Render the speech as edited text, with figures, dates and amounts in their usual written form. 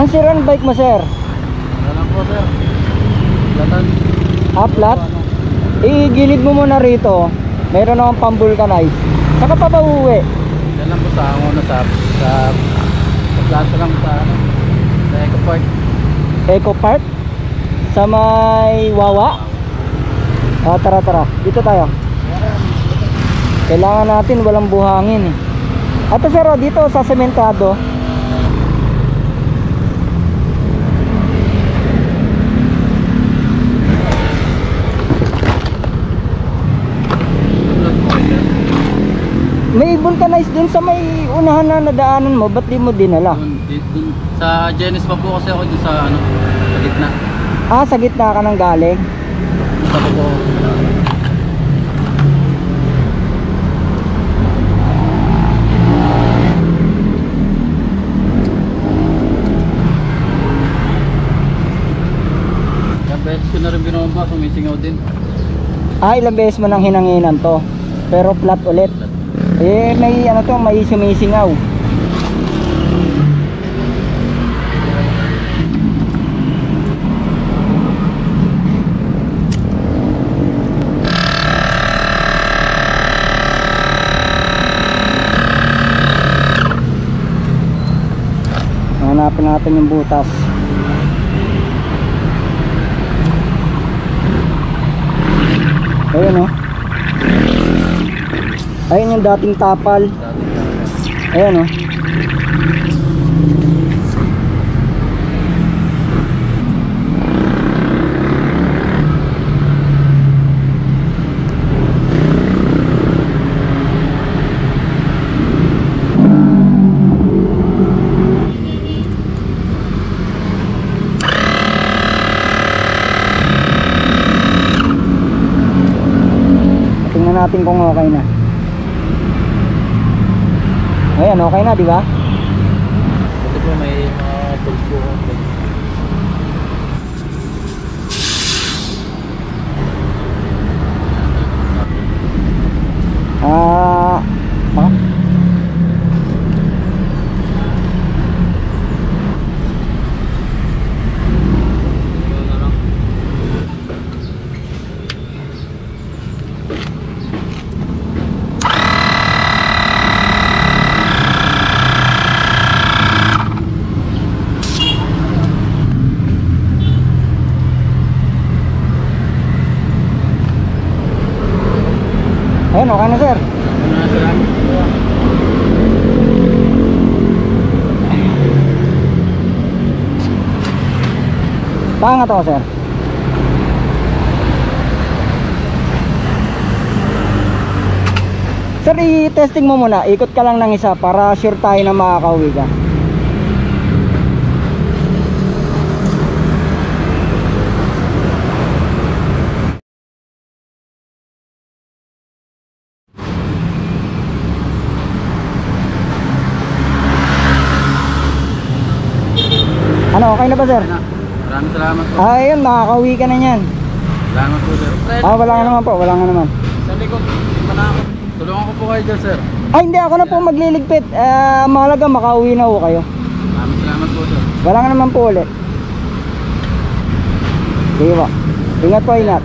Ang sira ng bike mo, sir? Wala lang po, sir. Platan. Flat? Igilid mo muna rito. Meron akong pang-vulcanize. Saka pa ba uuwi? Yan lang po sa ano, sa plato lang sa Eco Park. Eco Park? Sa may Wawa? Tara. Dito tayo. Kailangan natin walang buhangin. Ato sir, dito sa sementado. May vulcanize dun sa may unahan na nadaanan mo. Ba't di mo dinala? Dun, sa Genesis pa po kasi ako dun sa ano, sa gitna. Sa gitna ka nang galing. Sa po. Ilang beses ko na rin binomba, sumisingaw din. Ilang beses mo nang hinanginan to. Pero flat ulit. May ano to, may sumisingaw. Hanapin natin yung butas. Ayun, oh. Ayun yung dating tapal. Ayan, oh. Tingnan natin kung okay na. Ayan, okay na, di ba? Ito po may pulse po. Ayan, okay na, sir. Paangat ako, sir. Sir, i-testing mo muna. Ikot ka lang ng isa para sure tayo na makakauwi ka. Ano, okay na ba, sir? Maraming salamat po. Ayun, makakauwi ka na yan. Salamat po, sir. Wala nga naman po, wala nga naman. Sa likod, pa na ako. Tulungan ko po kayo dyan, sir. Hindi, ako na po magliligpit. Mahalaga, makauwi na po kayo. Maraming salamat po, sir. Wala nga naman po ulit. Sige po. Ingat po, ingat.